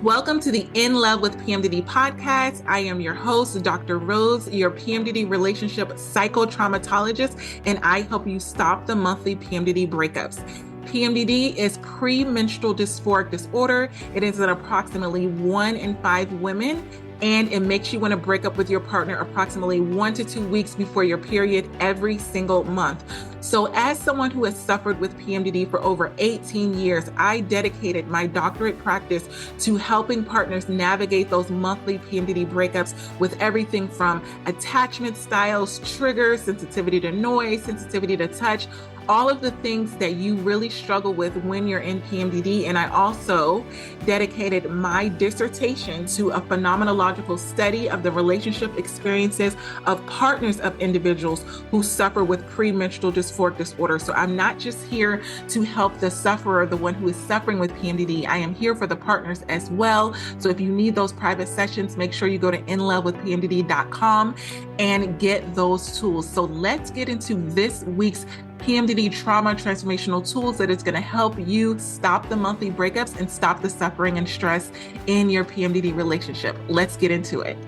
Welcome to the In Love with PMDD podcast. I am your host, Dr. Rose, your PMDD relationship psychotraumatologist, and I help you stop the monthly PMDD breakups. PMDD is premenstrual dysphoric disorder. It is in approximately 1 in 5 women, and it makes you want to break up with your partner approximately 1 to 2 weeks before your period every single month. So as someone who has suffered with PMDD for over 18 years, I dedicated my doctorate practice to helping partners navigate those monthly PMDD breakups with everything from attachment styles, triggers, sensitivity to noise, sensitivity to touch, all of the things that you really struggle with when you're in PMDD. And I also dedicated my dissertation to a phenomenological study of the relationship experiences of partners of individuals who suffer with premenstrual dysphoric disorder. So I'm not just here to help the sufferer, the one who is suffering with PMDD. I am here for the partners as well. So if you need those private sessions, make sure you go to inlovewithpmdd.com and get those tools. So let's get into this week's PMDD trauma transformational tools that is going to help you stop the monthly breakups and stop the suffering and stress in your PMDD relationship. Let's get into it.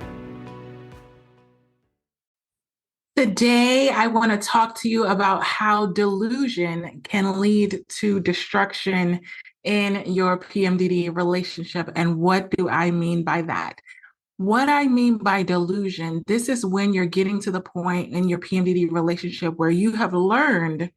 Today, I want to talk to you about how delusion can lead to destruction in your PMDD relationship. And what do I mean by that? What I mean by delusion, this is when you're getting to the point in your PMDD relationship where you have learned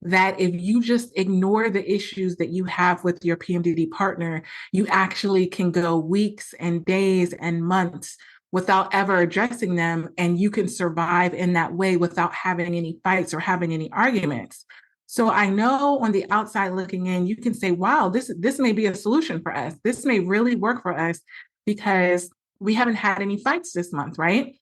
that if you just ignore the issues that you have with your PMDD partner, you actually can go weeks and days and months without ever addressing them. And you can survive in that way without having any fights or having any arguments. So I know on the outside looking in, you can say, wow, this may be a solution for us. This may really work for us because we haven't had any fights this month, right?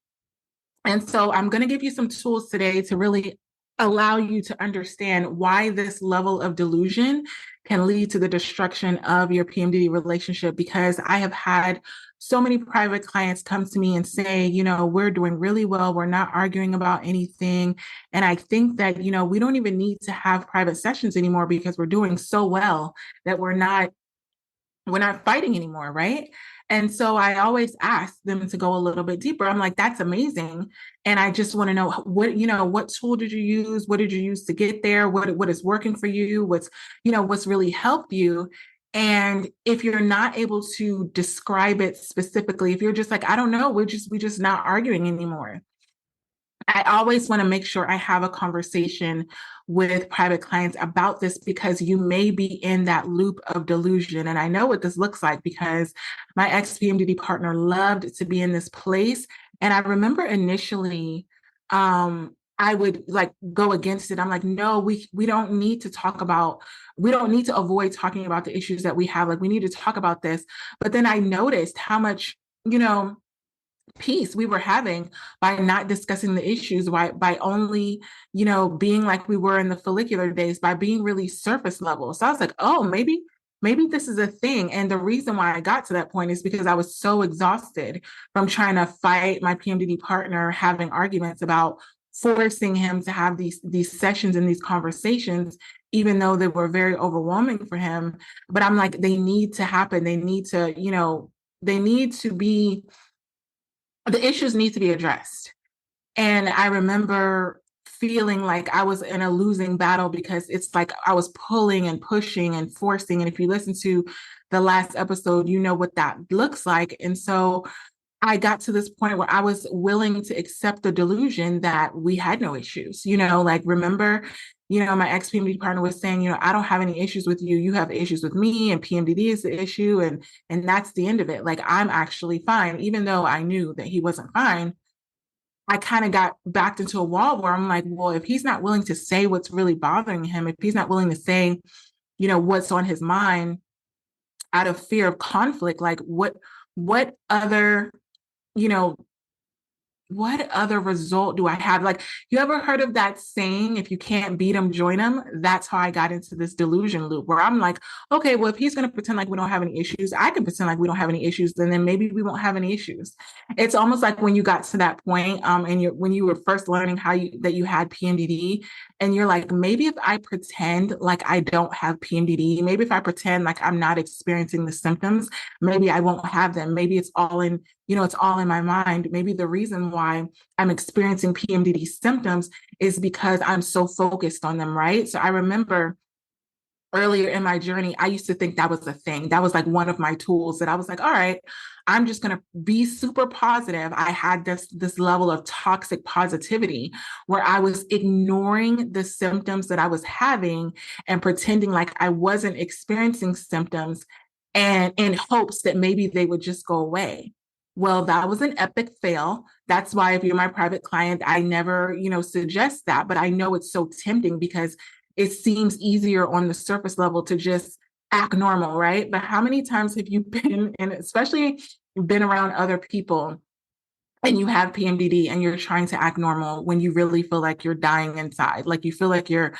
And so I'm going to give you some tools today to really allow you to understand why this level of delusion can lead to the destruction of your PMDD relationship, because I have had so many private clients come to me and say, you know, we're doing really well. We're not arguing about anything. And I think that, you know, we don't even need to have private sessions anymore because we're doing so well that we're not fighting anymore, right? And so I always ask them to go a little bit deeper. I'm like, that's amazing. And I just want to know what tool did you use? What did you use to get there? What is working for you? What's really helped you? And if you're not able to describe it specifically, if you're just like, I don't know, we're just not arguing anymore. I always want to make sure I have a conversation with private clients about this, because you may be in that loop of delusion. And I know what this looks like because my ex-PMDD partner loved to be in this place. And I remember initially, I would like go against it. I'm like, no, we don't need to avoid talking about the issues that we have. Like, we need to talk about this. But then I noticed how much, peace we were having by not discussing the issues, by only, being like we were in the follicular days, by being really surface level. So I was like, oh, maybe this is a thing. And the reason why I got to that point is because I was so exhausted from trying to fight my PMDD partner, having arguments about forcing him to have these sessions and these conversations, even though they were very overwhelming for him. But I'm like, they need to happen. They need to, the issues need to be addressed. And I remember feeling like I was in a losing battle because it's like I was pulling and pushing and forcing. And if you listen to the last episode, you know what that looks like. And so I got to this point where I was willing to accept the delusion that we had no issues. Remember, my ex-PMDD partner was saying, I don't have any issues with you. You have issues with me, and PMDD is the issue. And that's the end of it. Like, I'm actually fine. Even though I knew that he wasn't fine, I kind of got backed into a wall where I'm like, well, if he's not willing to say what's really bothering him, if he's not willing to say, what's on his mind out of fear of conflict, like what other, what other result do I have? Like, you ever heard of that saying, if you can't beat them, join them? That's how I got into this delusion loop where I'm like, okay, well, if he's going to pretend like we don't have any issues, I can pretend like we don't have any issues, and then maybe we won't have any issues. It's almost like when you got to that point, when you were first learning that you had PMDD, And you're like, maybe if I pretend like I don't have PMDD, maybe if I pretend like I'm not experiencing the symptoms, maybe I won't have them. Maybe it's all in, it's all in my mind. Maybe the reason why I'm experiencing PMDD symptoms is because I'm so focused on them, right? So I remember earlier in my journey, I used to think that was a thing. That was like one of my tools that I was like, all right, I'm just going to be super positive. I had this level of toxic positivity where I was ignoring the symptoms that I was having and pretending like I wasn't experiencing symptoms and in hopes that maybe they would just go away. Well, that was an epic fail. That's why if you're my private client, I never, suggest that, but I know it's so tempting because it seems easier on the surface level to just act normal, right? But how many times have you been, and especially been around other people and you have PMDD and you're trying to act normal when you really feel like you're dying inside, like you feel like you're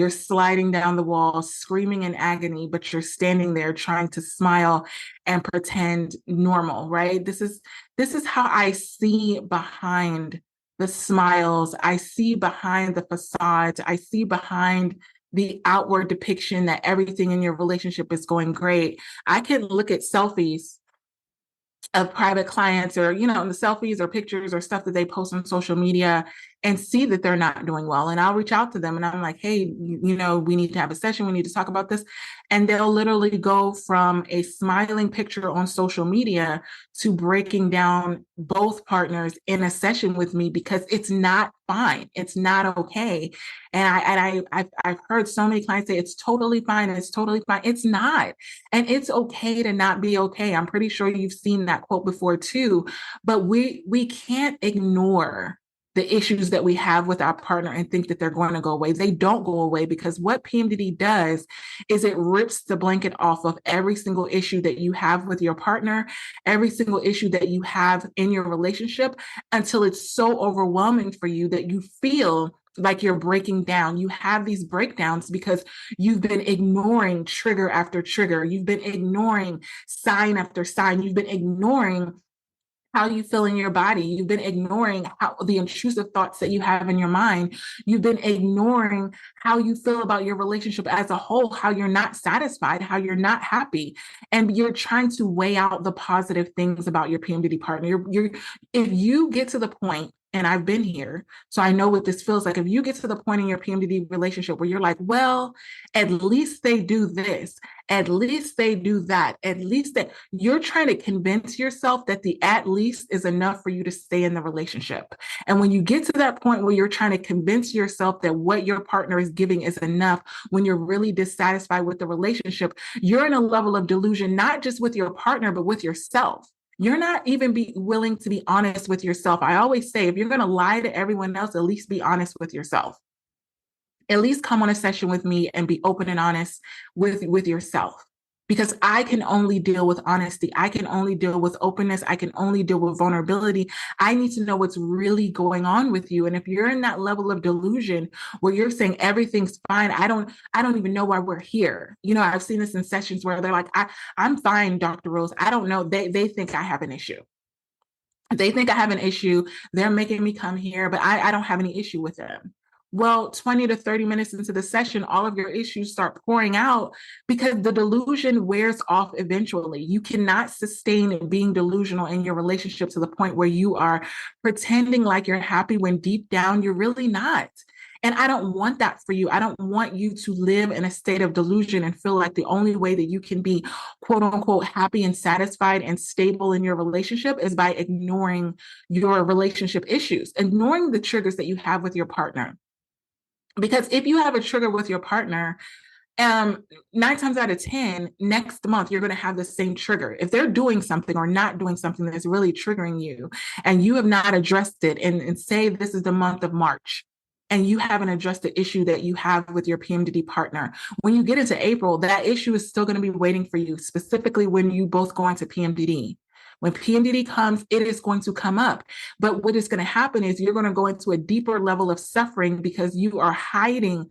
sliding down the wall, screaming in agony, but you're standing there trying to smile and pretend normal, right? This is how I see behind the smiles. I see behind the facade. I see behind the outward depiction that everything in your relationship is going great. I can look at selfies of private clients or, the selfies or pictures or stuff that they post on social media and see that they're not doing well. And I'll reach out to them and I'm like, hey, we need to have a session. We need to talk about this. And they'll literally go from a smiling picture on social media to breaking down both partners in a session with me because it's not fine. It's not okay. And I've heard so many clients say it's totally fine. It's totally fine. It's not. And it's okay to not be okay. I'm pretty sure you've seen that quote before too. But we can't ignore the issues that we have with our partner and think that they're going to go away. They don't go away because what PMDD does is it rips the blanket off of every single issue that you have with your partner, every single issue that you have in your relationship until it's so overwhelming for you that you feel like you're breaking down. You have these breakdowns because you've been ignoring trigger after trigger. You've been ignoring sign after sign. You've been ignoring how you feel in your body. You've been ignoring how the intrusive thoughts that you have in your mind. You've been ignoring how you feel about your relationship as a whole, how you're not satisfied, how you're not happy. And you're trying to weigh out the positive things about your PMDD partner. If you get to the point, and I've been here, so I know what this feels like. If you get to the point in your PMDD relationship where you're like, well, at least they do this, at least they do that, at least that, you're trying to convince yourself that the at least is enough for you to stay in the relationship. And when you get to that point where you're trying to convince yourself that what your partner is giving is enough, when you're really dissatisfied with the relationship, you're in a level of delusion, not just with your partner, but with yourself. You're not even willing to be honest with yourself. I always say, if you're going to lie to everyone else, at least be honest with yourself. At least come on a session with me and be open and honest with yourself. Because I can only deal with honesty. I can only deal with openness. I can only deal with vulnerability. I need to know what's really going on with you. And if you're in that level of delusion where you're saying everything's fine, I don't even know why we're here. I've seen this in sessions where they're like, I'm fine, Dr. Rose. I don't know. They think I have an issue. They think I have an issue. They're making me come here, but I don't have any issue with them. Well, 20 to 30 minutes into the session, all of your issues start pouring out because the delusion wears off eventually. You cannot sustain being delusional in your relationship to the point where you are pretending like you're happy when deep down you're really not. And I don't want that for you. I don't want you to live in a state of delusion and feel like the only way that you can be quote unquote happy and satisfied and stable in your relationship is by ignoring your relationship issues, ignoring the triggers that you have with your partner. Because if you have a trigger with your partner, 9 times out of 10, next month, you're going to have the same trigger. If they're doing something or not doing something that's really triggering you and you have not addressed it, and say this is the month of March, and you haven't addressed the issue that you have with your PMDD partner, when you get into April, that issue is still going to be waiting for you, specifically when you both go into PMDD. When PMDD comes, it is going to come up. But what is going to happen is you're going to go into a deeper level of suffering because you are hiding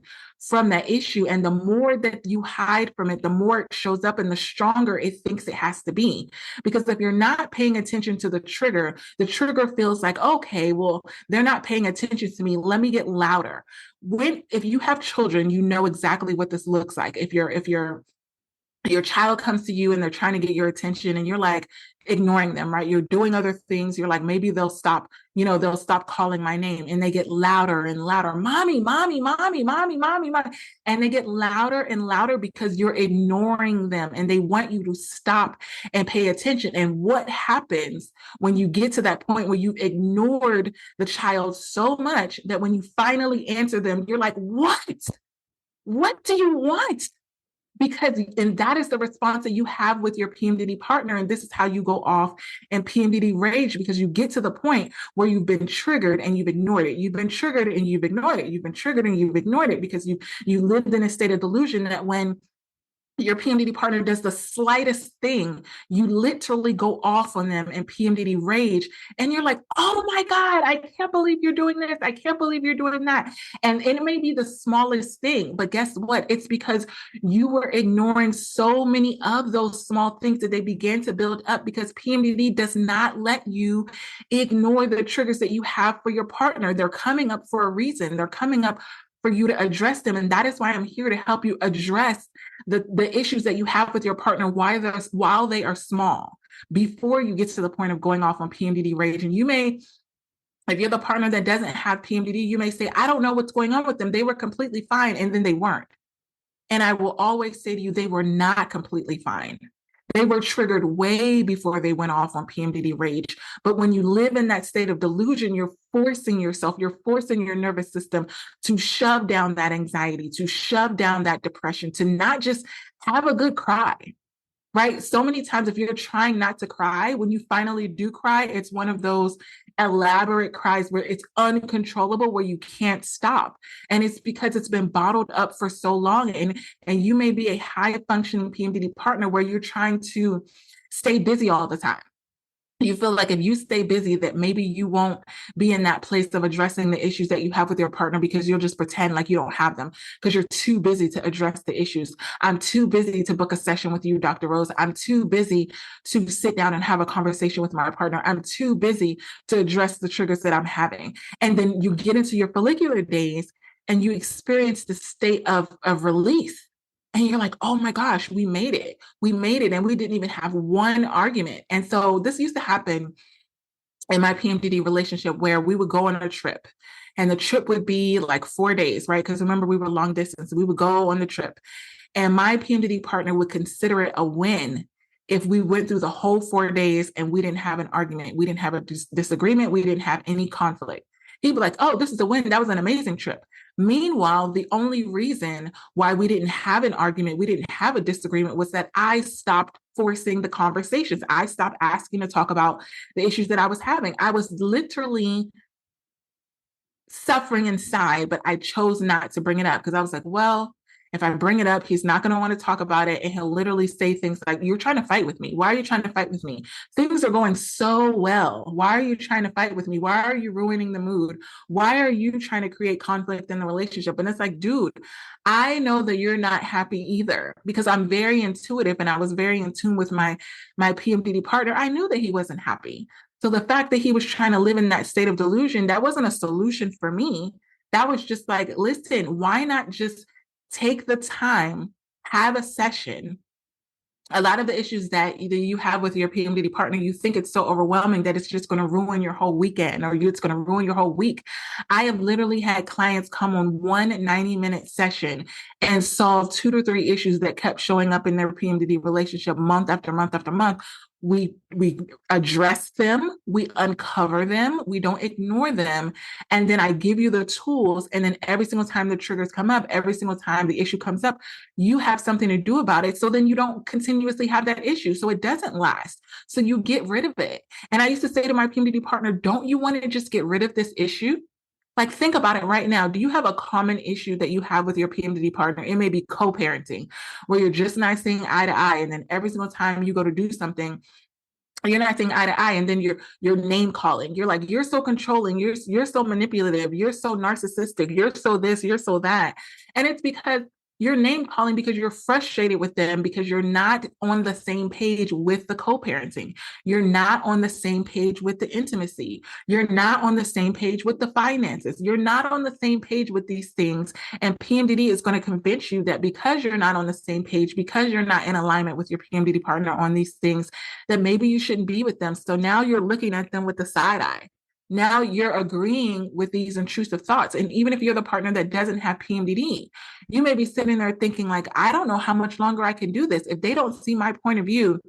from that issue. And the more that you hide from it, the more it shows up and the stronger it thinks it has to be. Because if you're not paying attention to the trigger feels like, okay, well, they're not paying attention to me. Let me get louder. If you have children, you know exactly what this looks like. If your child comes to you and they're trying to get your attention and you're like ignoring them, right? You're doing other things. You're like, maybe they'll stop, they'll stop calling my name, and they get louder and louder. Mommy, mommy, mommy, mommy, mommy, mommy. And they get louder and louder because you're ignoring them and they want you to stop and pay attention. And what happens when you get to that point where you ignored the child so much that when you finally answer them, you're like, what? What do you want? And that is the response that you have with your PMDD partner. And this is how you go off in PMDD rage, because you get to the point where you've been triggered and you've ignored it. You've been triggered and you've ignored it. You've been triggered and you've ignored it because you lived in a state of delusion that when your PMDD partner does the slightest thing, you literally go off on them in PMDD rage. And you're like, oh my God, I can't believe you're doing this. I can't believe you're doing that. And it may be the smallest thing, but guess what? It's because you were ignoring so many of those small things that they began to build up, because PMDD does not let you ignore the triggers that you have for your partner. They're coming up for a reason. They're coming up for you to address them. And that is why I'm here to help you address the issues that you have with your partner while they are small, before you get to the point of going off on PMDD rage. And you may, if you're the partner that doesn't have PMDD, you may say, I don't know what's going on with them. They were completely fine. And then they weren't. And I will always say to you, they were not completely fine. They were triggered way before they went off on PMDD rage. But when you live in that state of delusion, you're forcing your nervous system to shove down that anxiety, to shove down that depression, to not just have a good cry, right? So many times, if you're trying not to cry, when you finally do cry, it's one of those elaborate cries where it's uncontrollable, where you can't stop. And it's because it's been bottled up for so long. And you may be a high functioning PMDD partner where you're trying to stay busy all the time. You feel like if you stay busy, that maybe you won't be in that place of addressing the issues that you have with your partner, because you'll just pretend like you don't have them because you're too busy to address the issues. I'm too busy to book a session with you, Dr. Rose. I'm too busy to sit down and have a conversation with my partner. I'm too busy to address the triggers that I'm having. And then you get into your follicular days and you experience the state of release. And you're like, oh my gosh, we made it. We made it. And we didn't even have one argument. And so this used to happen in my PMDD relationship, where we would go on a trip, and the trip would be like 4 days, right? Because remember, we were long distance. We would go on the trip, and my PMDD partner would consider it a win if we went through the whole 4 days and we didn't have an argument. We didn't have a disagreement. We didn't have any conflict. He'd be like, oh, this is a win. That was an amazing trip. Meanwhile, the only reason why we didn't have an argument, we didn't have a disagreement, was that I stopped forcing the conversations. I stopped asking to talk about the issues that I was having. I was literally suffering inside, but I chose not to bring it up because I was like, well, if I bring it up, he's not going to want to talk about it. And he'll literally say things like, you're trying to fight with me. Why are you trying to fight with me? Things are going so well. Why are you trying to fight with me? Why are you ruining the mood? Why are you trying to create conflict in the relationship? And it's like, dude, I know that you're not happy either, because I'm very intuitive and I was very in tune with my PMDD partner. I knew that he wasn't happy. So the fact that he was trying to live in that state of delusion, that wasn't a solution for me. That was just like, listen, why not just take the time, have a session. A lot of the issues that either you have with your PMDD partner, you think it's so overwhelming that it's just going to ruin your whole weekend, or it's going to ruin your whole week. I have literally had clients come on one 90-minute session and solve 2 to 3 issues that kept showing up in their PMDD relationship month after month after month. We address them, we uncover them, we don't ignore them, and then I give you the tools, and then every single time the triggers come up, every single time the issue comes up, you have something to do about it, so then you don't continuously have that issue, so it doesn't last, so you get rid of it. And I used to say to my PMDD partner, don't you want to just get rid of this issue? Like, think about it right now. Do you have a common issue that you have with your PMDD partner? It may be co-parenting, where you're just not seeing eye to eye. And then every single time you go to do something, You're not seeing eye to eye, and then you're name calling. You're like, you're so controlling, you're so manipulative, you're so narcissistic, you're so this, you're so that. And it's because you're name calling because you're frustrated with them, because you're not on the same page with the co-parenting. You're not on the same page with the intimacy. You're not on the same page with the finances. You're not on the same page with these things. And PMDD is going to convince you that because you're not on the same page, because you're not in alignment with your PMDD partner on these things, that maybe you shouldn't be with them. So now you're looking at them with the side eye. Now you're agreeing with these intrusive thoughts. And even if you're the partner that doesn't have PMDD, you may be sitting there thinking like, I don't know how much longer I can do this. If they don't see my point of view,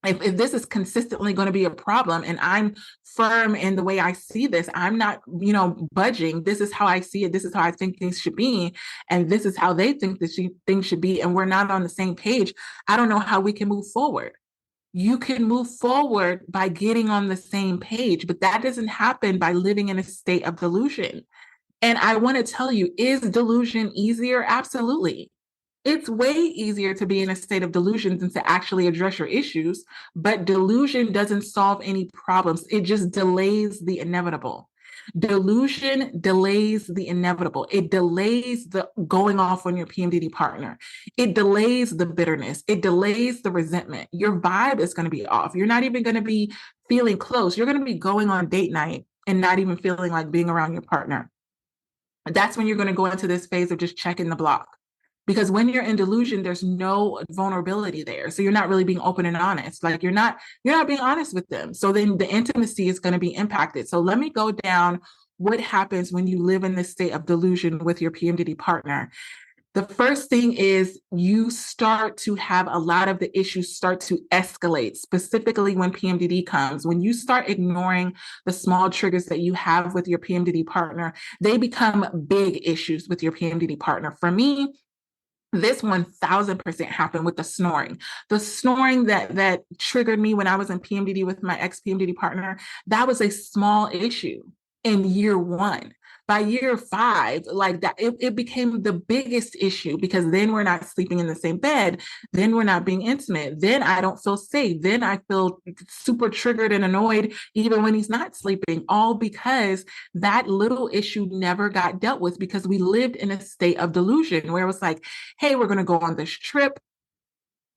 if this is consistently going to be a problem and I'm firm in the way I see this, I'm not, budging. This is how I see it. This is how I think things should be. And this is how they think that things should be. And we're not on the same page. I don't know how we can move forward. You can move forward by getting on the same page, but that doesn't happen by living in a state of delusion. And I want to tell you, is delusion easier? Absolutely. It's way easier to be in a state of delusion than to actually address your issues, but delusion doesn't solve any problems. It just delays the inevitable. Delusion delays the inevitable. It delays the going off on your PMDD partner. It delays the bitterness. It delays the resentment. Your vibe is going to be off. You're not even going to be feeling close. You're going to be going on date night and not even feeling like being around your partner. That's when you're going to go into this phase of just checking the block. Because when you're in delusion, there's no vulnerability there. So you're not really being open and honest. Like you're not being honest with them. So then the intimacy is going to be impacted. So let me go down what happens when you live in this state of delusion with your PMDD partner. The first thing is you start to have a lot of the issues start to escalate, specifically when PMDD comes. When you start ignoring the small triggers that you have with your PMDD partner, they become big issues with your PMDD partner. For me, this 1000% happened with the snoring. The snoring that triggered me when I was in PMDD with my ex-PMDD partner, that was a small issue in year one. By year five, like that, it became the biggest issue because then we're not sleeping in the same bed. Then we're not being intimate. Then I don't feel safe. Then I feel super triggered and annoyed even when he's not sleeping, all because that little issue never got dealt with because we lived in a state of delusion where it was like, hey, we're going to go on this trip.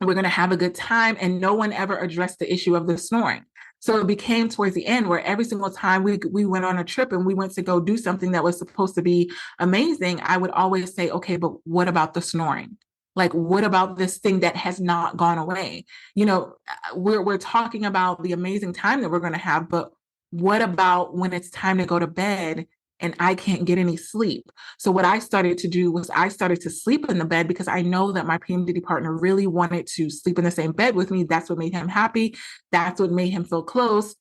We're going to have a good time. And no one ever addressed the issue of the snoring. So it became towards the end where every single time we went on a trip and we went to go do something that was supposed to be amazing, I would always say, okay, but what about the snoring? Like, what about this thing that has not gone away? We're talking about the amazing time that we're going to have, but what about when it's time to go to bed and I can't get any sleep? So what I started to do was I started to sleep in the bed because I know that my PMDD partner really wanted to sleep in the same bed with me. That's what made him happy. That's what made him feel close.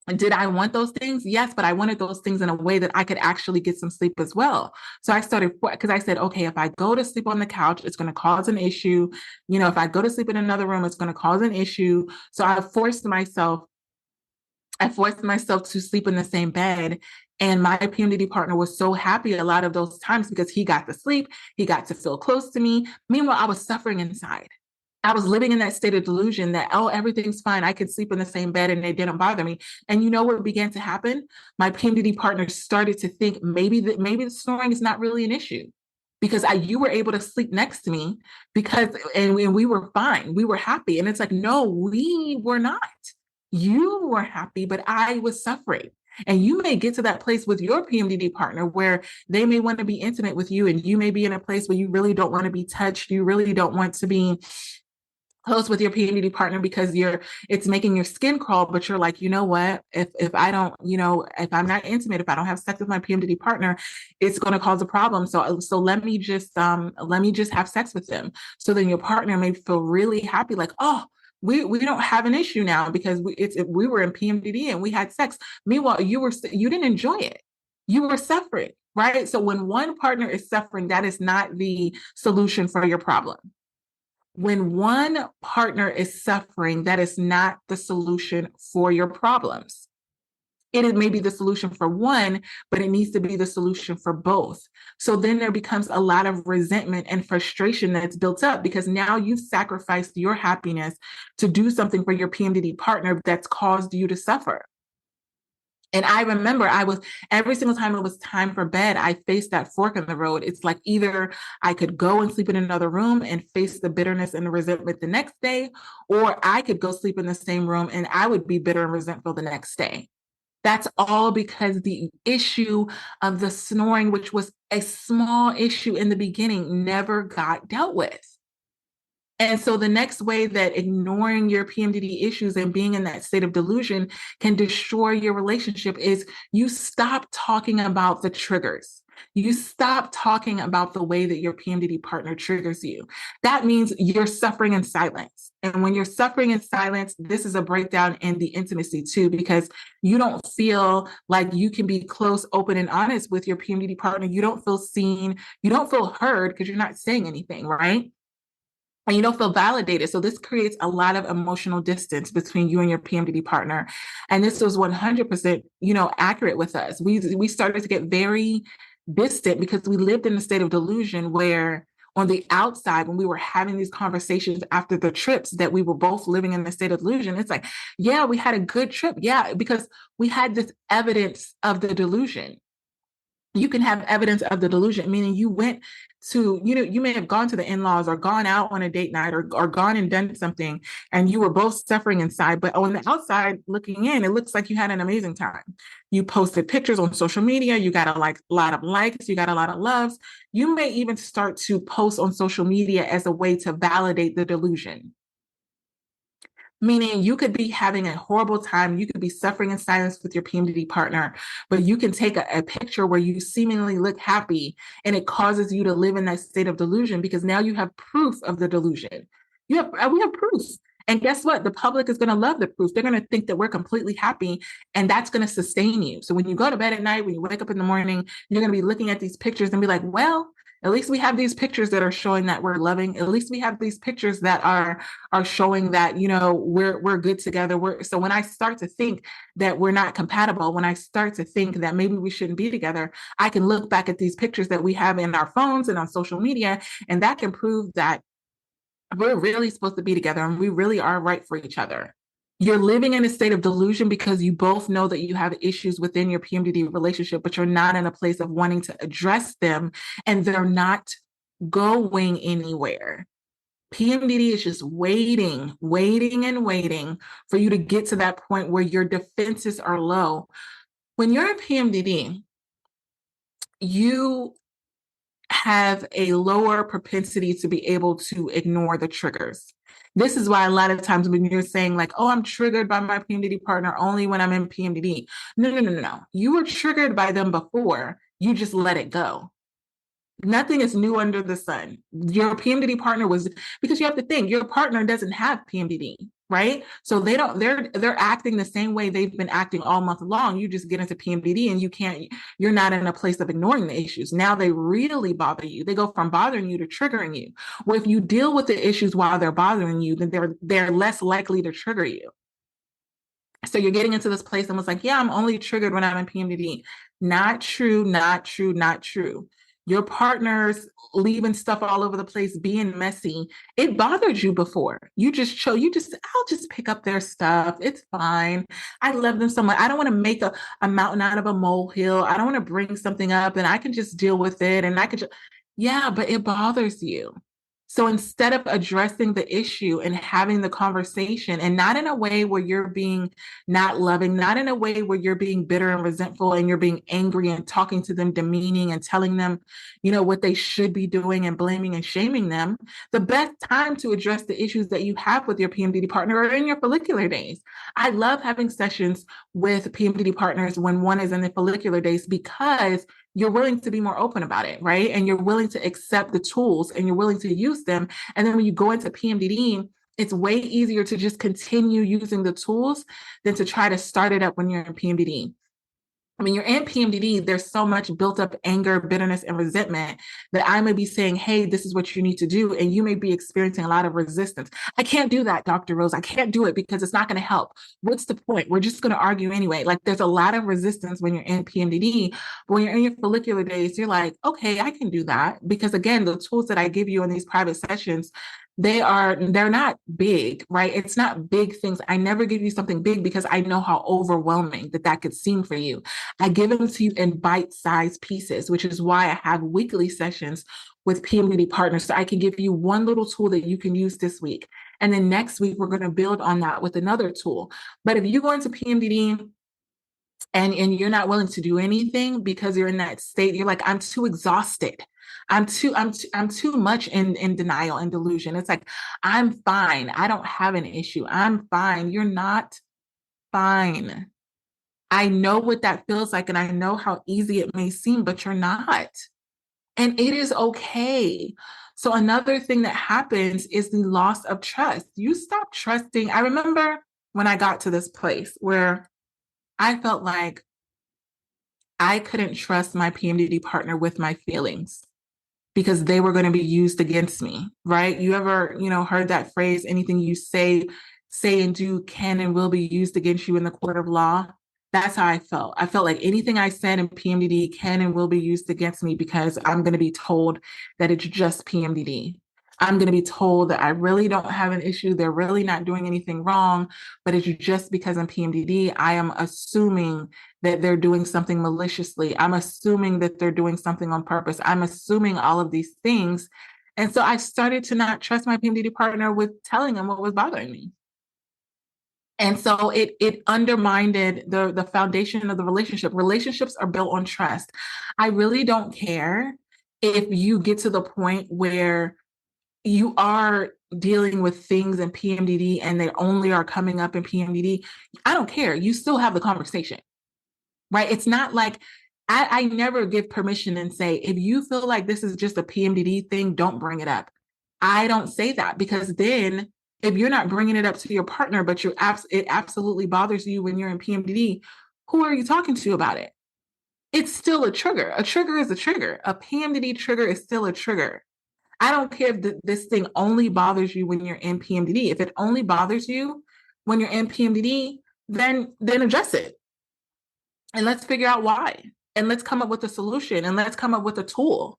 And did I want those things? Yes, but I wanted those things in a way that I could actually get some sleep as well. So I started, because I said, okay, if I go to sleep on the couch, it's going to cause an issue. If I go to sleep in another room, it's going to cause an issue. So I forced myself to sleep in the same bed. And my PMDD partner was so happy a lot of those times because he got to sleep, he got to feel close to me. Meanwhile, I was suffering inside. I was living in that state of delusion that, oh, everything's fine. I could sleep in the same bed and it didn't bother me. And you know what began to happen? My PMDD partner started to think maybe the snoring is not really an issue because you were able to sleep next to me and we were fine. We were happy. And it's like, no, we were not. You were happy, but I was suffering. And you may get to that place with your PMDD partner where they may want to be intimate with you, and you may be in a place where you really don't want to be touched. You really don't want to be close with your PMDD partner because it's making your skin crawl, but you're like, you know what? If I don't, if I'm not intimate, if I don't have sex with my PMDD partner, it's going to cause a problem. So let me just have sex with them. So then your partner may feel really happy, like, oh, we don't have an issue now because we were in PMDD and we had sex. Meanwhile, you didn't enjoy it. You were suffering, right? So when one partner is suffering, that is not the solution for your problem. When one partner is suffering, that is not the solution for your problems. It may be the solution for one, but it needs to be the solution for both. So then there becomes a lot of resentment and frustration that's built up because now you've sacrificed your happiness to do something for your PMDD partner that's caused you to suffer. And I remember I was every single time it was time for bed, I faced that fork in the road. It's like either I could go and sleep in another room and face the bitterness and the resentment the next day, or I could go sleep in the same room and I would be bitter and resentful the next day. That's all because the issue of the snoring, which was a small issue in the beginning, never got dealt with. And so the next way that ignoring your PMDD issues and being in that state of delusion can destroy your relationship is you stop talking about the triggers. You stop talking about the way that your PMDD partner triggers you. That means you're suffering in silence. And when you're suffering in silence, this is a breakdown in the intimacy too, because you don't feel like you can be close, open, and honest with your PMDD partner. You don't feel seen. You don't feel heard because you're not saying anything, right? And you don't feel validated. So this creates a lot of emotional distance between you and your PMDD partner. And this was 100%, accurate with us. We started to get very distant because we lived in a state of delusion where on the outside, when we were having these conversations after the trips that we were both living in a state of delusion, it's like, yeah, we had a good trip. Yeah, because we had this evidence of the delusion. You can have evidence of the delusion, meaning you went to, you may have gone to the in-laws or gone out on a date night or gone and done something and you were both suffering inside, but on the outside looking in, it looks like you had an amazing time. You posted pictures on social media, you got a lot of likes, you got a lot of loves. You may even start to post on social media as a way to validate the delusion. Meaning you could be having a horrible time. You could be suffering in silence with your PMDD partner, but you can take a picture where you seemingly look happy and it causes you to live in that state of delusion because now you have proof of the delusion. We have proof. And guess what? The public is going to love the proof. They're going to think that we're completely happy and that's going to sustain you. So when you go to bed at night, when you wake up in the morning, you're going to be looking at these pictures and be like, well, at least we have these pictures that are showing that we're loving. At least we have these pictures that are showing that, we're good together. So when I start to think that we're not compatible, when I start to think that maybe we shouldn't be together, I can look back at these pictures that we have in our phones and on social media, and that can prove that we're really supposed to be together and we really are right for each other. You're living in a state of delusion because you both know that you have issues within your PMDD relationship, but you're not in a place of wanting to address them and they're not going anywhere. PMDD is just waiting and waiting for you to get to that point where your defenses are low. When you're a PMDD, you have a lower propensity to be able to ignore the triggers. This is why a lot of times when you're saying like, oh, I'm triggered by my PMDD partner only when I'm in PMDD. No. You were triggered by them before. You just let it go. Nothing is new under the sun. Your PMDD partner was, because you have to think, your partner doesn't have PMDD, right? So they're acting the same way they've been acting all month long. You just get into PMDD and you're not in a place of ignoring the issues. Now they really bother you. They go from bothering you to triggering you. Well, if you deal with the issues while they're bothering you, then they're less likely to trigger you. So you're getting into this place and was like, yeah, I'm only triggered when I'm in PMDD. Not true. Your partner's leaving stuff all over the place, being messy. It bothered you before. I'll just pick up their stuff. It's fine. I love them so much. I don't want to make a mountain out of a molehill. I don't want to bring something up and I can just deal with it. And yeah, but it bothers you. So instead of addressing the issue and having the conversation, and not in a way where you're being not loving, not in a way where you're being bitter and resentful and you're being angry and talking to them demeaning and telling them, what they should be doing and blaming and shaming them, the best time to address the issues that you have with your PMDD partner are in your follicular days. I love having sessions with PMDD partners when one is in the follicular days because you're willing to be more open about it, right? And you're willing to accept the tools and you're willing to use them. And then when you go into PMDD, it's way easier to just continue using the tools than to try to start it up when you're in PMDD. when you're in PMDD, there's so much built up anger, bitterness, and resentment that I may be saying, hey, this is what you need to do. And you may be experiencing a lot of resistance. I can't do that, Dr. Rose. I can't do it because it's not going to help. What's the point? We're just going to argue anyway. Like there's a lot of resistance when you're in PMDD. But when you're in your follicular days, you're like, okay, I can do that. Because again, the tools that I give you in these private sessions, they're not big, right? It's not big things. I never give you something big because I know how overwhelming that could seem for you. I give them to you in bite-sized pieces, which is why I have weekly sessions with PMDD partners. So I can give you one little tool that you can use this week. And then next week, we're going to build on that with another tool. But if you go into PMDD and you're not willing to do anything because you're in that state, you're like, I'm too exhausted. I'm too much in denial and delusion. It's like, I'm fine. I don't have an issue. I'm fine. You're not fine. I know what that feels like, and I know how easy it may seem, but you're not. And it is okay. So, another thing that happens is the loss of trust. You stop trusting. I remember when I got to this place where I felt like I couldn't trust my PMDD partner with my feelings because they were going to be used against me, right? You ever, heard that phrase, anything you say and do can and will be used against you in the court of law? That's how I felt. I felt like anything I said in PMDD can and will be used against me because I'm going to be told that it's just PMDD. I'm going to be told that I really don't have an issue. They're really not doing anything wrong, but it's just because I'm PMDD, I am assuming that they're doing something maliciously. I'm assuming that they're doing something on purpose. I'm assuming all of these things. And so I started to not trust my PMDD partner with telling them what was bothering me. And so it undermined the foundation of the relationship. Relationships are built on trust. I really don't care if you get to the point where you are dealing with things in PMDD and they only are coming up in PMDD. I don't care. You still have the conversation, right? It's not like I never give permission and say, if you feel like this is just a PMDD thing, don't bring it up. I don't say that because then if you're not bringing it up to your partner, but it absolutely bothers you when you're in PMDD, who are you talking to about it? It's still a trigger. A trigger is a trigger. A PMDD trigger is still a trigger. I don't care if this thing only bothers you when you're in PMDD. If it only bothers you when you're in PMDD, then address it. And let's figure out why. And let's come up with a solution and let's come up with a tool.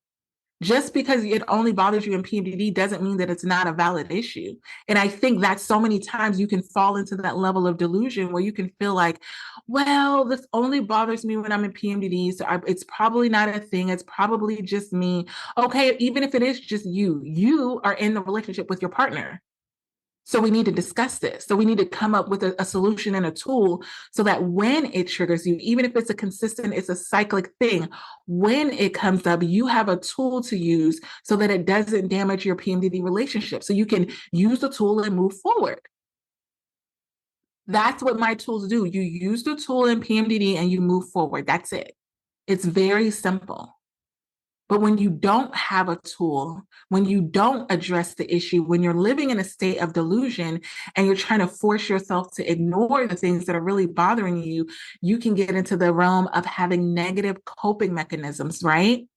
Just because it only bothers you in PMDD doesn't mean that it's not a valid issue. And I think that so many times you can fall into that level of delusion where you can feel like, well, this only bothers me when I'm in PMDD. So it's probably not a thing. It's probably just me. Okay, even if it is just you are in the relationship with your partner. So we need to discuss this. So we need to come up with a solution and a tool so that when it triggers you, even if it's it's a cyclic thing, when it comes up, you have a tool to use so that it doesn't damage your PMDD relationship. So you can use the tool and move forward. That's what my tools do. You use the tool in PMDD and you move forward. That's it. It's very simple. But when you don't have a tool, when you don't address the issue, when you're living in a state of delusion and you're trying to force yourself to ignore the things that are really bothering you, you can get into the realm of having negative coping mechanisms, right?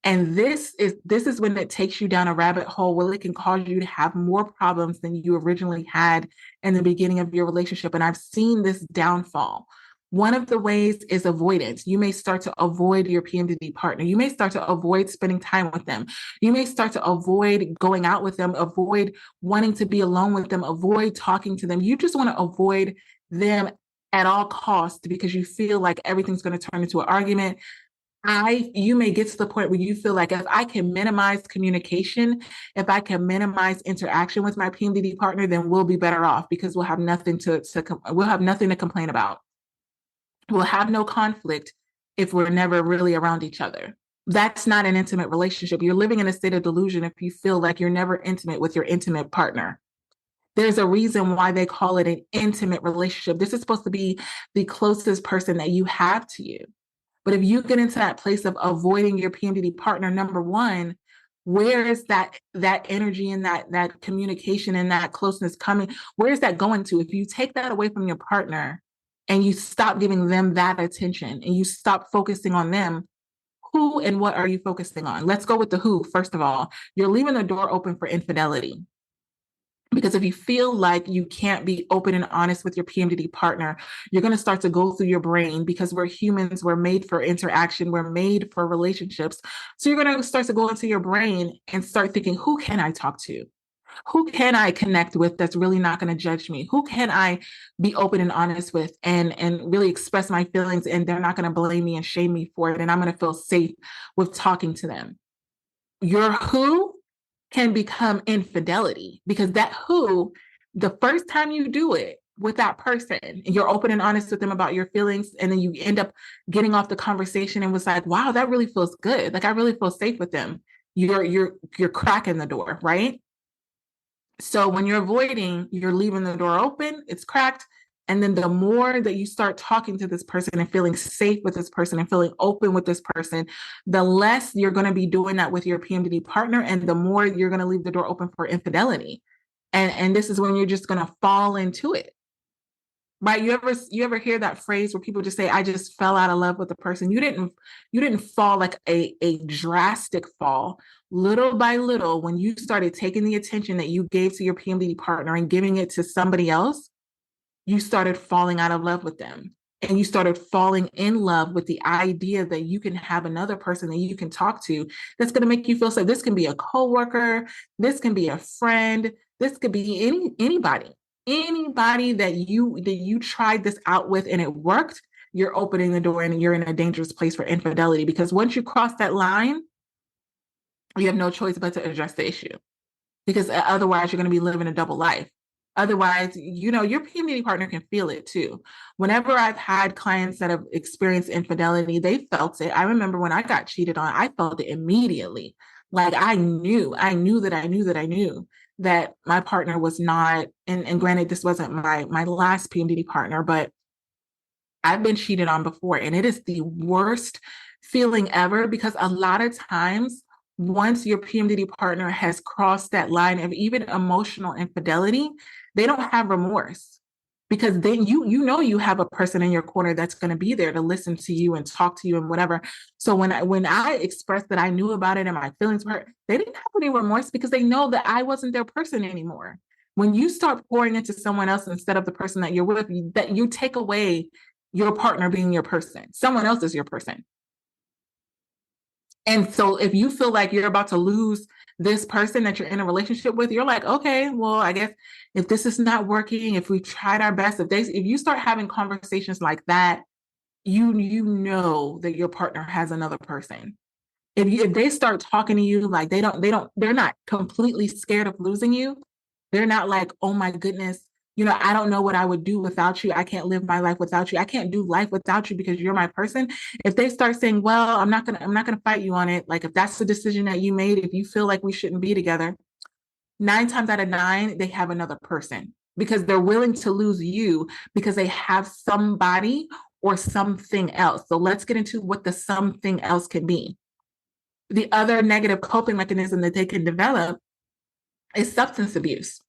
And this is when it takes you down a rabbit hole where it can cause you to have more problems than you originally had in the beginning of your relationship. And I've seen this downfall. One of the ways is avoidance. You may start to avoid your PMDD partner. You may start to avoid spending time with them. You may start to avoid going out with them, avoid wanting to be alone with them, avoid talking to them. You just want to avoid them at all costs because you feel like everything's going to turn into an argument. You may get to the point where you feel like if I can minimize communication, if I can minimize interaction with my PMDD partner, then we'll be better off because we'll have nothing to complain about. We'll have no conflict if we're never really around each other. That's not an intimate relationship. You're living in a state of delusion if you feel like you're never intimate with your intimate partner. There's a reason why they call it an intimate relationship. This is supposed to be the closest person that you have to you. But if you get into that place of avoiding your PMDD partner, number one, where is that energy and that communication and that closeness coming? Where is that going to? If you take that away from your partner, and you stop giving them that attention and you stop focusing on them, who and what are you focusing on? Let's go with the who. First of all, you're leaving the door open for infidelity. Because if you feel like you can't be open and honest with your PMDD partner, you're going to start to go through your brain, because we're humans, we're made for interaction, we're made for relationships. So you're going to start to go into your brain and start thinking, who can I talk to? Who can I connect with that's really not going to judge me? Who can I be open and honest with and really express my feelings, and they're not going to blame me and shame me for it, and I'm going to feel safe with talking to them? Your who can become infidelity, because that who, the first time you do it with that person, you're open and honest with them about your feelings, and then you end up getting off the conversation and was like, wow, that really feels good. Like, I really feel safe with them. You're cracking the door, right? So when you're avoiding, you're leaving the door open, it's cracked. And then the more that you start talking to this person and feeling safe with this person and feeling open with this person, the less you're going to be doing that with your PMDD partner, and the more you're going to leave the door open for infidelity. And this is when you're just going to fall into it. Right? You ever hear that phrase where people just say, I just fell out of love with the person? You didn't fall like a drastic fall. Little by little, when you started taking the attention that you gave to your PMDD partner and giving it to somebody else, you started falling out of love with them. And you started falling in love with the idea that you can have another person that you can talk to that's going to make you feel safe. This can be a coworker, this can be a friend, this could be anybody that you tried this out with and it worked. You're opening the door and you're in a dangerous place for infidelity, because once you cross that line, you have no choice but to address the issue, because otherwise you're going to be living a double life. Otherwise, your PMDD partner can feel it too. Whenever I've had clients that have experienced infidelity, they felt it. I remember when I got cheated on, I felt it immediately. Like, I knew that my partner was not, and granted, this wasn't my last PMDD partner, but I've been cheated on before, and it is the worst feeling ever, because a lot of times, once your PMDD partner has crossed that line of even emotional infidelity, they don't have remorse, because then you have a person in your corner that's going to be there to listen to you and talk to you and whatever. So when I expressed that I knew about it and my feelings were hurt, they didn't have any remorse, because they know that I wasn't their person anymore. When you start pouring into someone else instead of the person that you're with, that you take away your partner being your person. Someone else is your person. And so if you feel like you're about to lose this person that you're in a relationship with, you're like, okay, well, I guess if this is not working, if we tried our best, if you start having conversations like that, you know that your partner has another person. If they start talking to you like they're not completely scared of losing you. They're not like, oh my goodness, I don't know what I would do without you. I can't live my life without you. I can't do life without you because you're my person. If they start saying, well, I'm not gonna fight you on it. Like, if that's the decision that you made, if you feel like we shouldn't be together, 9 times out of 9, they have another person, because they're willing to lose you because they have somebody or something else. So let's get into what the something else can be. The other negative coping mechanism that they can develop is substance abuse.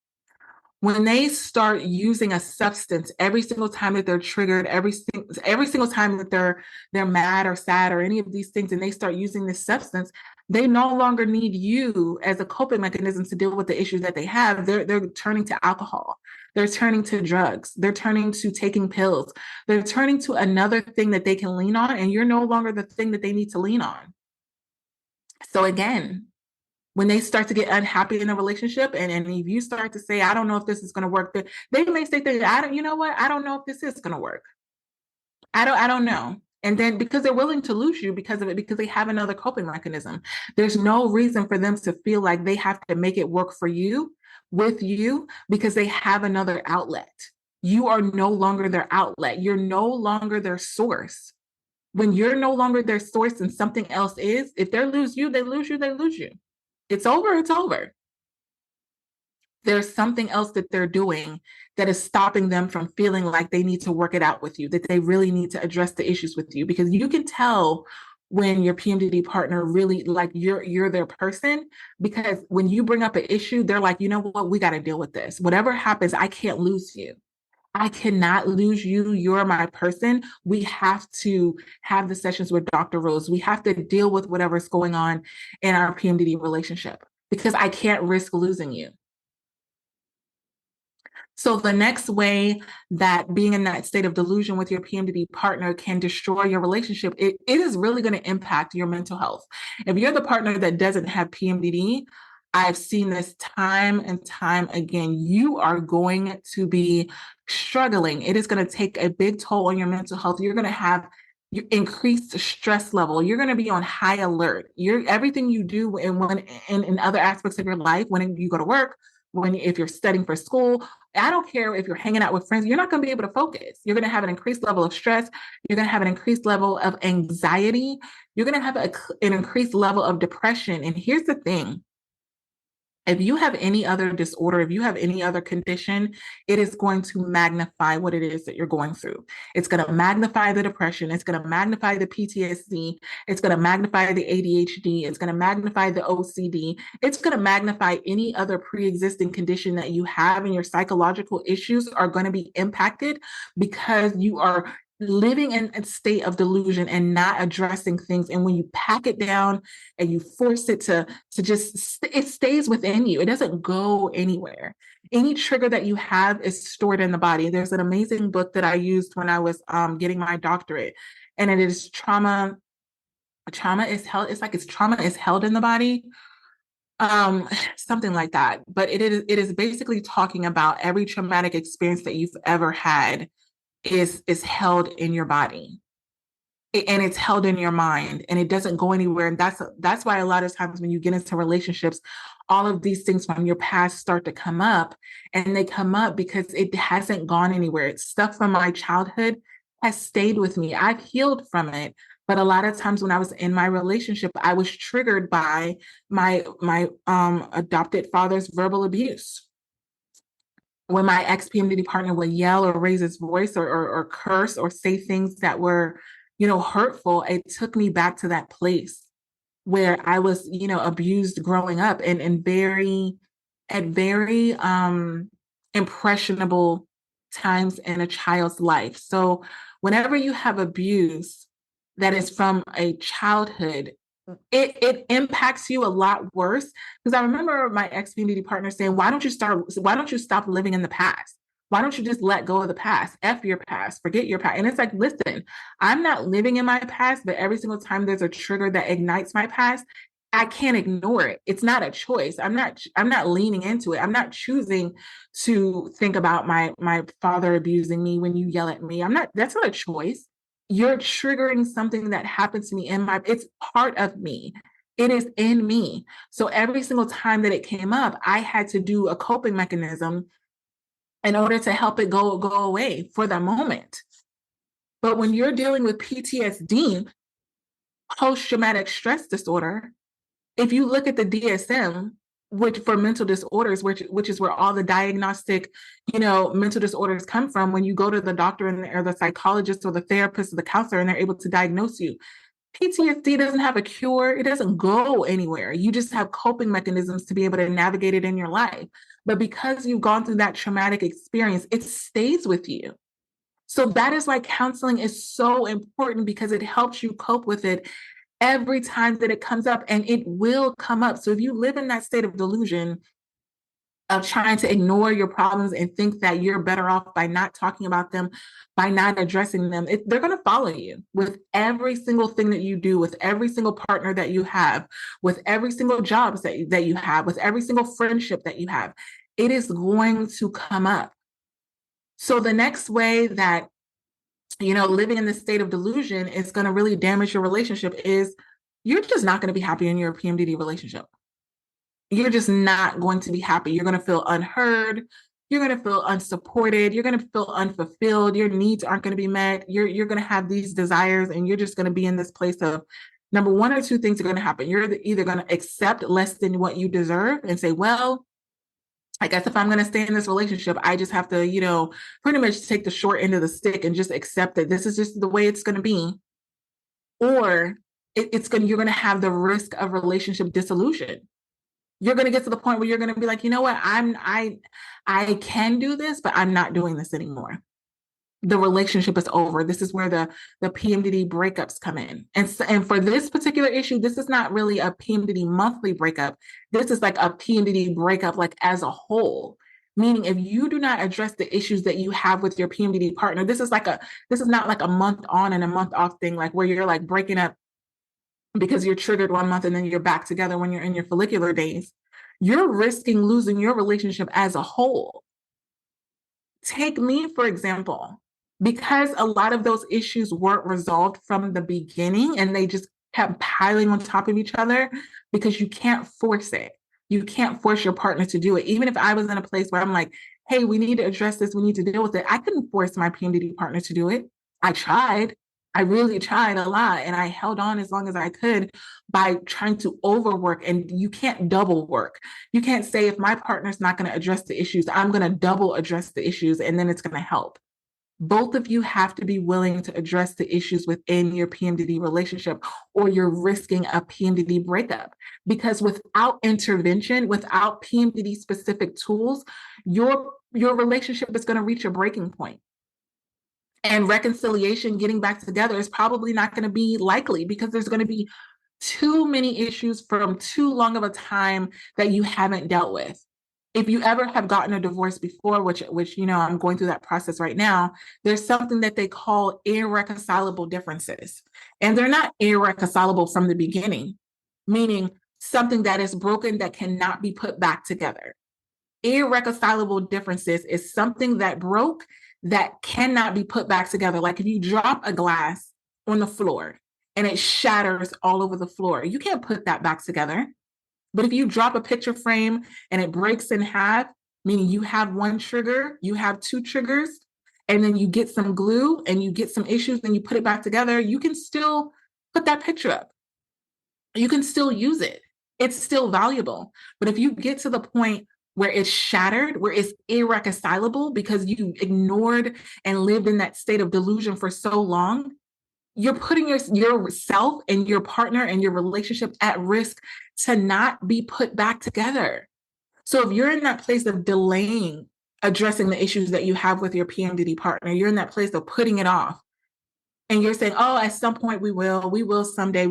When they start using a substance every single time that they're triggered, every single time that they're mad or sad or any of these things, and they start using this substance, they no longer need you as a coping mechanism to deal with the issues that they have. They're turning to alcohol. They're turning to drugs. They're turning to taking pills. They're turning to another thing that they can lean on, and you're no longer the thing that they need to lean on. So again, when they start to get unhappy in a relationship, and if you start to say, I don't know if this is going to work, they may say things, you know what? I don't know if this is going to work. I don't know. And then because they're willing to lose you because of it, because they have another coping mechanism, there's no reason for them to feel like they have to make it work for you, with you, because they have another outlet. You are no longer their outlet. You're no longer their source. When you're no longer their source and something else is, if they lose you, they lose you, they lose you. It's over, it's over. There's something else that they're doing that is stopping them from feeling like they need to work it out with you, that they really need to address the issues with you, because you can tell when your PMDD partner really, like, you're their person, because when you bring up an issue, they're like, you know what, we got to deal with this. Whatever happens, I can't lose you. I cannot lose you. You're my person. We have to have the sessions with Dr. Rose. We have to deal with whatever's going on in our PMDD relationship because I can't risk losing you. So the next way that being in that state of delusion with your PMDD partner can destroy your relationship, it is really going to impact your mental health. If you're the partner that doesn't have PMDD, I've seen this time and time again. You are going to be struggling. It is going to take a big toll on your mental health. You're going to have your increased stress level. You're going to be on high alert. Everything you do in other aspects of your life, when you go to work, if you're studying for school, I don't care if you're hanging out with friends, you're not going to be able to focus. You're going to have an increased level of stress. You're going to have an increased level of anxiety. You're going to have an increased level of depression. And here's the thing. If you have any other disorder, if you have any other condition, it is going to magnify what it is that you're going through. It's going to magnify the depression. It's going to magnify the PTSD. It's going to magnify the ADHD. It's going to magnify the OCD. It's going to magnify any other pre-existing condition that you have, and your psychological issues are going to be impacted because you are living in a state of delusion and not addressing things. And when you pack it down and you force it to just, it stays within you. It doesn't go anywhere. Any trigger that you have is stored in the body. There's an amazing book that I used when I was getting my doctorate, and it is trauma. Trauma is held. It's trauma is held in the body, something like that. But it is basically talking about every traumatic experience that you've ever had is held in your body, and it's held in your mind, and it doesn't go anywhere. And that's why a lot of times when you get into relationships, all of these things from your past start to come up, and they come up because it hasn't gone anywhere. It's stuff from my childhood has stayed with me. I've healed from it. But a lot of times when I was in my relationship, I was triggered by my adopted father's verbal abuse. When my ex-PMDD partner would yell or raise his voice or curse or say things that were, hurtful, it took me back to that place where I was, abused growing up, and very impressionable times in a child's life. So whenever you have abuse that is from a childhood, it impacts you a lot worse. Because I remember my ex-PMDD partner saying, why don't you stop living in the past? Why don't you just let go of the past? F your past, forget your past. And it's like, listen, I'm not living in my past, but every single time there's a trigger that ignites my past, I can't ignore it. It's not a choice. I'm not leaning into it. I'm not choosing to think about my father abusing me when you yell at me. That's not a choice. You're triggering something that happens to me it's part of me. It is in me. So every single time that it came up, I had to do a coping mechanism in order to help it go away for the moment. But when you're dealing with PTSD, post-traumatic stress disorder, if you look at the DSM, which for mental disorders, which is where all the diagnostic, mental disorders come from, when you go to the doctor or the psychologist or the therapist or the counselor and they're able to diagnose you, PTSD doesn't have a cure. It doesn't go anywhere. You just have coping mechanisms to be able to navigate it in your life. But because you've gone through that traumatic experience, it stays with you. So that is why counseling is so important, because it helps you cope with it every time that it comes up, and it will come up. So if you live in that state of delusion of trying to ignore your problems and think that you're better off by not talking about them, by not addressing them, they're going to follow you with every single thing that you do, with every single partner that you have, with every single job that you have, with every single friendship that you have. It is going to come up. So the next way that living in this state of delusion is going to really damage your relationship is you're just not going to be happy in your PMDD relationship. You're just not going to be happy. You're going to feel unheard. You're going to feel unsupported. You're going to feel unfulfilled. Your needs aren't going to be met. You're going to have these desires, and you're just going to be in this place of, number one or two things are going to happen. You're either going to accept less than what you deserve and say, well, I guess if I'm going to stay in this relationship, I just have to, pretty much take the short end of the stick and just accept that this is just the way it's going to be. Or you're going to have the risk of relationship dissolution. You're going to get to the point where you're going to be like, you know what, I can do this, but I'm not doing this anymore. the relationship is over. This is where the PMDD breakups come in. And for this particular issue, this is not really a PMDD monthly breakup. This is like a PMDD breakup, like as a whole. Meaning, if you do not address the issues that you have with your PMDD partner, this is not like a month on and a month off thing, like where you're like breaking up because you're triggered one month and then you're back together when you're in your follicular days. You're risking losing your relationship as a whole. Take me, for example, because a lot of those issues weren't resolved from the beginning and they just kept piling on top of each other because you can't force it. You can't force your partner to do it. Even if I was in a place where I'm like, hey, we need to address this, we need to deal with it, I couldn't force my PMDD partner to do it. I tried. I really tried a lot and I held on as long as I could by trying to overwork. And you can't double work. You can't say, if my partner's not going to address the issues, I'm going to double address the issues and then it's going to help. Both of you have to be willing to address the issues within your PMDD relationship, or you're risking a PMDD breakup. Because without intervention, without PMDD specific tools, your relationship is going to reach a breaking point. And reconciliation, getting back together, is probably not going to be likely because there's going to be too many issues from too long of a time that you haven't dealt with. If you ever have gotten a divorce before, which I'm going through that process right now, there's something that they call irreconcilable differences. And they're not irreconcilable from the beginning, meaning something that is broken that cannot be put back together. Irreconcilable differences is something that broke that cannot be put back together. Like if you drop a glass on the floor and it shatters all over the floor, you can't put that back together. But if you drop a picture frame and it breaks in half, meaning you have one trigger, you have two triggers, and then you get some glue and you get some issues and you put it back together, you can still put that picture up. You can still use it. It's still valuable. But if you get to the point where it's shattered, where it's irreconcilable because you ignored and lived in that state of delusion for so long, you're putting yourself and your partner and your relationship at risk to not be put back together. So if you're in that place of delaying addressing the issues that you have with your PMDD partner, you're in that place of putting it off, and you're saying, oh, at some point we will someday,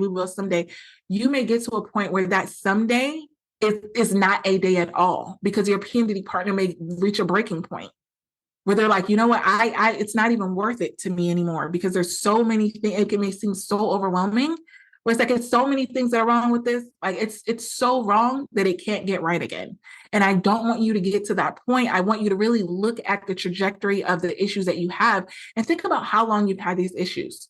you may get to a point where that someday is not a day at all, because your PMDD partner may reach a breaking point where they're like, you know what, I it's not even worth it to me anymore, because there's so many things. It may seem so overwhelming, where it's like, it's so many things that are wrong with this. Like it's so wrong that it can't get right again. And I don't want you to get to that point. I want you to really look at the trajectory of the issues that you have and think about how long you've had these issues.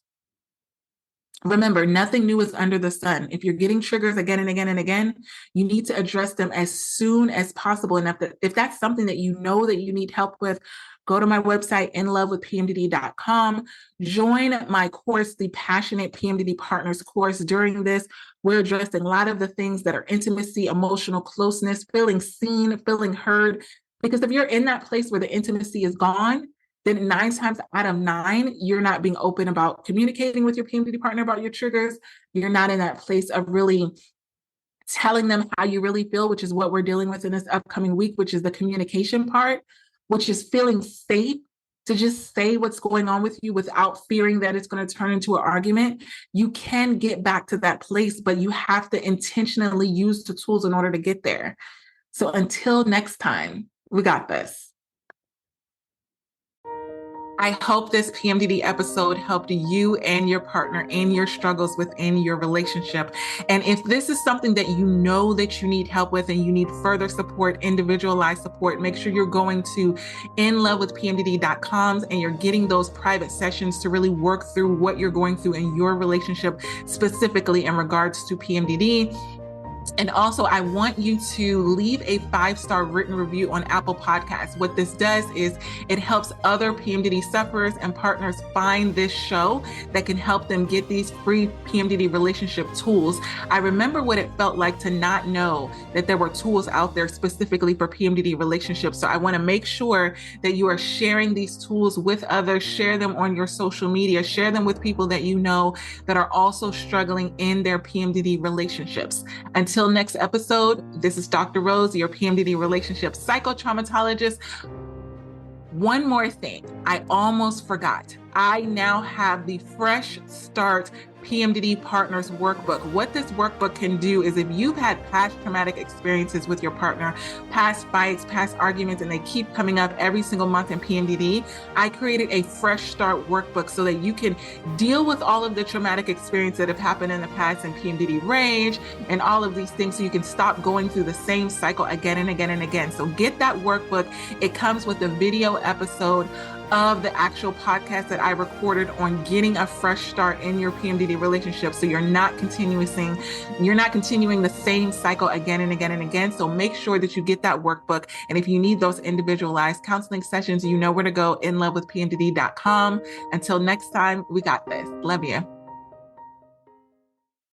Remember, nothing new is under the sun. If you're getting triggers again and again and again, you need to address them as soon as possible. And if that's something that you know that you need help with, go to my website, inlovewithpmdd.com. Join my course, the Passionate PMDD Partners course. During this, we're addressing a lot of the things that are intimacy, emotional closeness, feeling seen, feeling heard. Because if you're in that place where the intimacy is gone, then 9 times out of 9, you're not being open about communicating with your PMDD partner about your triggers. You're not in that place of really telling them how you really feel, which is what we're dealing with in this upcoming week, which is the communication part, which is feeling safe to just say what's going on with you without fearing that it's going to turn into an argument. You can get back to that place, but you have to intentionally use the tools in order to get there. So until next time, we got this. I hope this PMDD episode helped you and your partner in your struggles within your relationship. And if this is something that you know that you need help with and you need further support, individualized support, make sure you're going to inlovewithpmdd.com and you're getting those private sessions to really work through what you're going through in your relationship, specifically in regards to PMDD. And also, I want you to leave a 5-star written review on Apple Podcasts. What this does is it helps other PMDD sufferers and partners find this show that can help them get these free PMDD relationship tools. I remember what it felt like to not know that there were tools out there specifically for PMDD relationships. So I want to make sure that you are sharing these tools with others, share them on your social media, share them with people that you know that are also struggling in their PMDD relationships. Until next episode, this is Dr. Rose, your PMDD relationship psychotraumatologist. One more thing, I almost forgot. I now have the Fresh Start PMDD Partners Workbook. What this workbook can do is if you've had past traumatic experiences with your partner, past fights, past arguments, and they keep coming up every single month in PMDD, I created a Fresh Start workbook so that you can deal with all of the traumatic experiences that have happened in the past in PMDD rage and all of these things so you can stop going through the same cycle again and again and again. So get that workbook. It comes with a video episode of the actual podcast that I recorded on getting a fresh start in your PMDD relationship. So you're not continuing the same cycle again and again and again. So make sure that you get that workbook. And if you need those individualized counseling sessions, you know where to go, inlovewithpmdd.com. Until next time, we got this. Love you.